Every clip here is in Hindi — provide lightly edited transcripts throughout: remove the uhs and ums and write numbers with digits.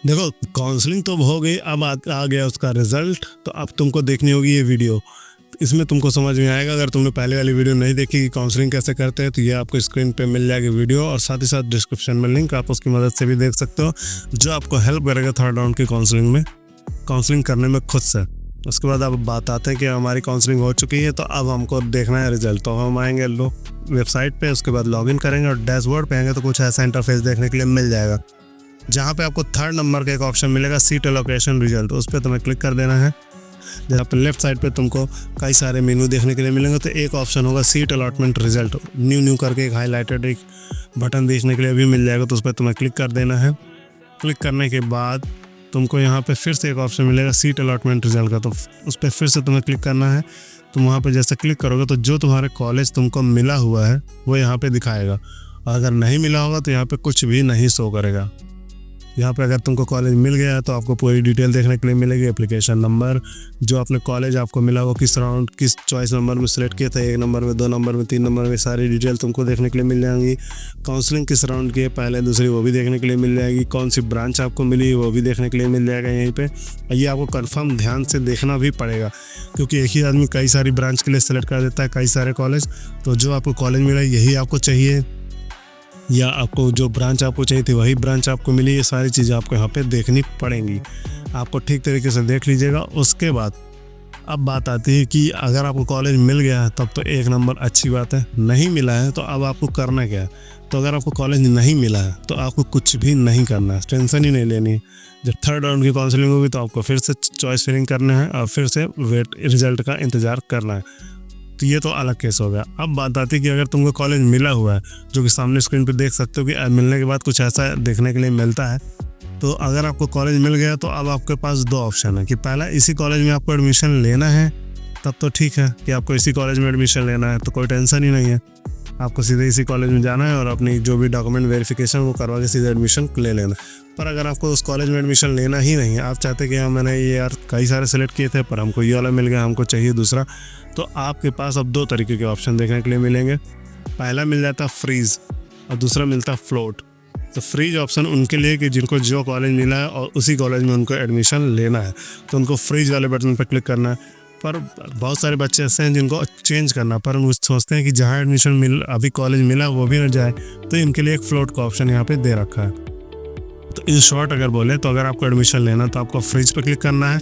देखो काउंसलिंग तो हो गई, अब आ गया उसका रिजल्ट। तो अब तुमको देखनी होगी ये वीडियो, इसमें तुमको समझ में आएगा। अगर तुमने पहले वाली वीडियो नहीं देखी कि काउंसलिंग कैसे करते हैं, तो ये आपको स्क्रीन पे मिल जाएगी वीडियो, और साथ ही साथ डिस्क्रिप्शन में लिंक, आप उसकी मदद से भी देख सकते हो, जो आपको हेल्प करेगा थर्ड राउंड की काउंसलिंग में, काउंसलिंग करने में खुद से। उसके बाद अब बात आते हैं कि हमारी काउंसलिंग हो चुकी है, तो अब हमको देखना है रिजल्ट। तो हम आएंगे वेबसाइट पे, उसके बाद लॉगिन करेंगे और डैशबोर्ड पे आएंगे तो कुछ ऐसा इंटरफेस देखने के लिए मिल जाएगा, जहाँ पे आपको थर्ड नंबर का एक ऑप्शन मिलेगा सीट एलोकेशन रिजल्ट। उस पर तुम्हें क्लिक कर देना है। जहाँ पे लेफ्ट साइड पे तुमको कई सारे मेनू देखने के लिए मिलेंगे, तो एक ऑप्शन होगा सीट अलॉटमेंट रिजल्ट, न्यू करके एक हाईलाइटेड एक बटन देखने के लिए भी मिल जाएगा। तो उस पर तुम्हें क्लिक कर देना है। क्लिक करने के बाद तुमको यहाँ पे फिर से एक ऑप्शन मिलेगा सीट अलॉटमेंट रिजल्ट का, तो उस पर फिर से तुम्हें क्लिक करना है। तुम वहाँ पे जैसे क्लिक करोगे तो जो तुम्हारे कॉलेज तुमको मिला हुआ है वो यहाँ पे दिखाएगा, और अगर नहीं मिला होगा तो यहाँ पे कुछ भी नहीं शो करेगा। यहाँ पे अगर तुमको कॉलेज मिल गया है तो आपको पूरी डिटेल देखने के लिए मिलेगी, एप्लीकेशन नंबर, जो आपने कॉलेज आपको मिला वो किस राउंड किस चॉइस नंबर में सिलेक्ट किया था, 1 नंबर में, 2 नंबर में, 3 नंबर में, सारी डिटेल तुमको देखने के लिए मिल जाएंगी। काउंसलिंग किस राउंड की है, पहले दूसरी, वो भी देखने के लिए मिल जाएगी। कौन सी ब्रांच आपको मिली वो भी देखने के लिए मिल जाएगा यहीं पे। ये आपको कन्फर्म ध्यान से देखना भी पड़ेगा, क्योंकि एक ही आदमी कई सारी ब्रांच के लिए सेलेक्ट कर देता है, कई सारे कॉलेज। तो जो आपको कॉलेज मिला यही आपको चाहिए, या आपको जो ब्रांच आपको चाहिए थी वही ब्रांच आपको मिली, ये सारी चीज़ें आपको यहाँ पे देखनी पड़ेंगी। आपको ठीक तरीके से देख लीजिएगा। उसके बाद अब बात आती है कि अगर आपको कॉलेज मिल गया है तब तो 1 नंबर, अच्छी बात है। नहीं मिला है तो अब आपको करना क्या है? तो अगर आपको कॉलेज नहीं मिला है तो आपको कुछ भी नहीं करना है, टेंशन ही नहीं लेनी है। जब थर्ड राउंड की काउंसलिंग होगी तो आपको फिर से चॉइस फिलिंग करना है और फिर से रिजल्ट का इंतज़ार करना है। तो ये तो अलग केस हो गया। अब बात आती है कि अगर तुमको कॉलेज मिला हुआ है, जो कि सामने स्क्रीन पे देख सकते हो कि मिलने के बाद कुछ ऐसा देखने के लिए मिलता है। तो अगर आपको कॉलेज मिल गया तो अब आपके पास 2 ऑप्शन है कि पहला इसी कॉलेज में आपको एडमिशन लेना है, तब तो ठीक है कि आपको इसी कॉलेज में एडमिशन लेना है, तो कोई टेंशन ही नहीं है। आपको सीधे इसी कॉलेज में जाना है और अपनी जो भी डॉक्यूमेंट वेरिफिकेशन वो करवा के सीधे एडमिशन ले लेना। पर अगर आपको उस कॉलेज में एडमिशन लेना ही नहीं है, आप चाहते कि हाँ मैंने ये यार कई सारे सेलेक्ट किए थे पर हमको ये वाला मिल गया, हमको चाहिए दूसरा, तो आपके पास अब 2 तरीके के ऑप्शन देखने के लिए मिलेंगे। पहला मिल जाता फ्रीज और दूसरा मिलता फ्लोट। तो फ्रीज ऑप्शन उनके लिए कि जिनको जो कॉलेज मिला है और उसी कॉलेज में उनको एडमिशन लेना है, तो उनको फ्रीज वाले बटन पर क्लिक करना है। पर बहुत सारे बच्चे ऐसे हैं जिनको चेंज करना, पर वो सोचते हैं कि जहाँ एडमिशन अभी कॉलेज मिला वो भी ना जाए, तो इनके लिए एक फ्लोट का ऑप्शन यहाँ पे दे रखा है। तो इन शॉर्ट अगर बोले तो अगर आपको एडमिशन लेना तो आपको फ्रीज पर क्लिक करना है,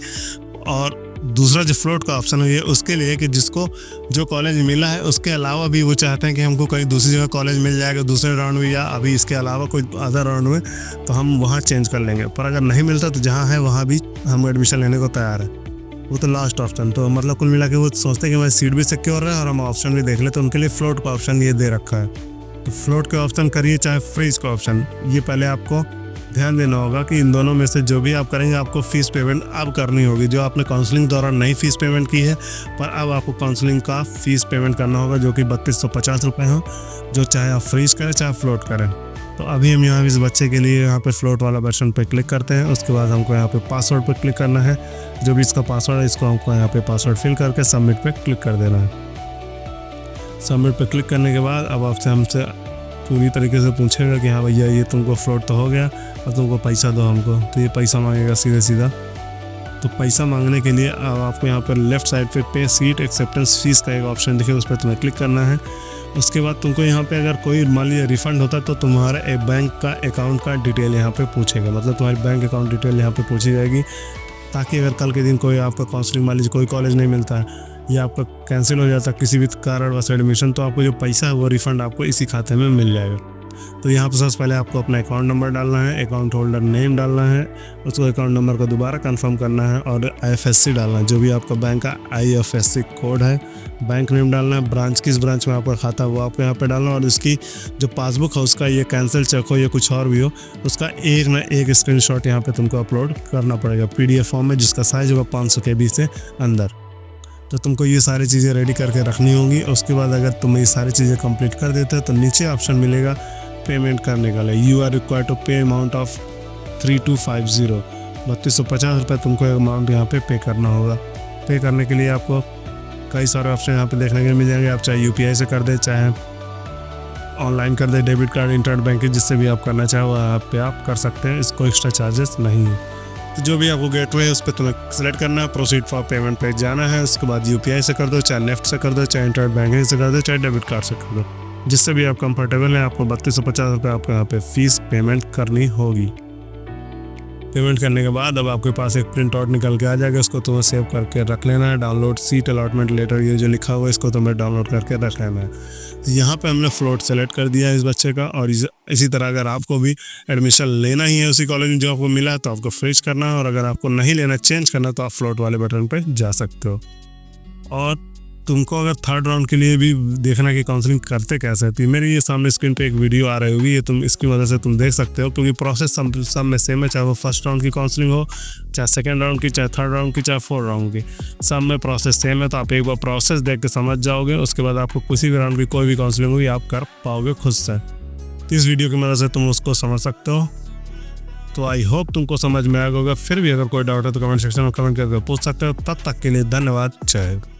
और दूसरा जो फ्लोट का ऑप्शन है ये उसके लिए कि जिसको जो कॉलेज मिला है उसके अलावा भी वो चाहते हैं कि हमको कहीं दूसरी जगह कॉलेज मिल जाएगा दूसरे राउंड में, या अभी इसके अलावा कोई अदर राउंड में, तो हम वहाँ चेंज कर लेंगे। पर अगर नहीं मिलता तो जहाँ है वहाँ भी हम एडमिशन लेने को तैयार है। वो तो लास्ट ऑप्शन। तो मतलब कुल मिला के वो सोचते हैं कि हमारी सीट भी सिक्योर है और हम ऑप्शन भी देख ले, तो उनके लिए फ्लोट का ऑप्शन ये दे रखा है। तो फ्लोट का ऑप्शन करिए चाहे फ्रीज का ऑप्शन, ये पहले आपको ध्यान देना होगा कि इन दोनों में से जो भी आप करेंगे आपको फ़ीस पेमेंट अब करनी होगी। जो आपने काउंसलिंग दौरान नहीं फ़ीस पेमेंट की है, पर अब आपको काउंसलिंग का फ़ीस पेमेंट करना होगा, जो कि 3250 रुपये हो, जो चाहे आप फ्रीज करें चाहे फ्लोट करें। तो अभी हम यहाँ इस बच्चे के लिए यहाँ पे फ्लोट वाला बटन पे क्लिक करते हैं। उसके बाद हमको यहाँ पे पासवर्ड पे क्लिक करना है। जो भी इसका पासवर्ड है इसको हमको यहाँ पे पासवर्ड फिल करके सबमिट पे क्लिक कर देना है। सबमिट पे क्लिक करने के बाद अब आपसे हमसे पूरी तरीके से पूछेगा कि हाँ भैया ये तुमको फ्लॉट तो हो गया और तुमको पैसा दो हमको, तो ये पैसा मांगेगा सीधा। तो पैसा मांगने के लिए अब आपको यहाँ पर लेफ्ट साइड पे सीट एक्सेप्टेंस फीस का एक ऑप्शन दिखे, उस पर तुम्हें क्लिक करना है। उसके बाद तुमको यहाँ पे अगर कोई मान लीजिए रिफ़ंड होता है तो तुम्हारा एक बैंक का अकाउंट का डिटेल यहाँ पे पूछेगा, मतलब तुम्हारी बैंक अकाउंट डिटेल यहाँ पे पूछी जाएगी, ताकि अगर कल के दिन कोई आपका काउंसलिंग मान लीजिए कोई कॉलेज नहीं मिलता है या आपका कैंसिल हो जाता है किसी भी कारणवश एडमिशन, तो आपको जो पैसा है वो रिफ़ंड आपको इसी खाते में मिल जाएगा। तो यहाँ पर सबसे पहले आपको अपना अकाउंट नंबर डालना है, अकाउंट होल्डर नेम डालना है, उसको अकाउंट नंबर को दोबारा कंफर्म करना है और IFSC डालना है, जो भी आपका बैंक का IFSC कोड है, बैंक नेम डालना है, ब्रांच किस ब्रांच में आपका खाता है वो आपको यहाँ पे डालना है, और उसकी जो पासबुक है उसका ये कैंसिल चेक हो या कुछ और भी हो उसका एक ना एक स्क्रीनशॉट यहाँ पे तुमको अपलोड करना पड़ेगा PDF फॉर्म में, जिसका साइज होगा 500 KB से अंदर। तो तुमको ये सारी चीज़ें रेडी करके रखनी होंगी। उसके बाद अगर तुम ये सारी चीज़ें कंप्लीट कर देते हो तो नीचे ऑप्शन मिलेगा पेमेंट करने का लिए, यू आर रिक्वायर्ड टू पे अमाउंट ऑफ 3250, 3250 रुपये तुमको अमाउंट यहाँ पे पे करना होगा। पे करने के लिए आपको कई सारे ऑप्शन यहाँ पे देखने के मिल जाएंगे, आप चाहे UPI से कर दे चाहे ऑनलाइन कर दे, डेबिट कार्ड, इंटरनेट बैंकिंग, जिससे भी आप करना चाहो आप पे आप कर सकते हैं, इसको एक्स्ट्रा चार्जेस नहीं है। तो जो भी आपको गेटवे है उस पर तुम्हें सेलेक्ट करना है, प्रोसीड फॉर पेमेंट पे जाना है। उसके बाद यूपीआई से कर दो, चाहे नेफ्ट से कर दो, चाहे इंटरनेट बैंकिंग से कर दो, चाहे डेबिट कार्ड से कर दो, जिससे भी आप कंफर्टेबल हैं। आपको 3250 रुपये आपको यहाँ पे फीस पेमेंट करनी होगी। पेमेंट करने के बाद अब आपके पास एक प्रिंट आउट निकल के आ जाएगा, इसको तुम्हें सेव करके रख लेना है। डाउनलोड सीट अलॉटमेंट लेटर, ये जो लिखा हुआ है इसको तुम्हें डाउनलोड करके रख लेना है। तो यहाँ पे हमने फ्लोट सेलेक्ट कर दिया है इस बच्चे का। और इसी तरह अगर आपको भी एडमिशन लेना ही है उसी कॉलेज में जो आपको मिला है तो आपको फ्रीज करना है, और अगर आपको नहीं लेना, चेंज करना, तो आप फ्लोट वाले बटन पर जा सकते हो। और तुमको अगर थर्ड राउंड के लिए भी देखना कि काउंसलिंग करते कैसे, तो मेरे ये सामने स्क्रीन पे एक वीडियो आ रही होगी, ये तुम इसकी वजह से तुम देख सकते हो, क्योंकि प्रोसेस सब में सेम है, चाहे वो फर्स्ट राउंड की काउंसलिंग हो, चाहे सेकंड राउंड की, चाहे थर्ड राउंड की, चाहे फोर्थ राउंड की, सब में प्रोसेस सेम है। तो आप एक बार प्रोसेस देख के समझ जाओगे, उसके बाद आपको किसी भी राउंड की कोई भी काउंसलिंग होगी आप कर पाओगे खुद से। तो इस वीडियो की मदद से तुम उसको समझ सकते हो। तो आई होप तुमको समझ में आएगा होगा। फिर भी अगर कोई डाउट है तो कमेंट सेक्शन में कमेंट करके पूछ सकते हो। तब तक के लिए धन्यवाद। जय हिंद।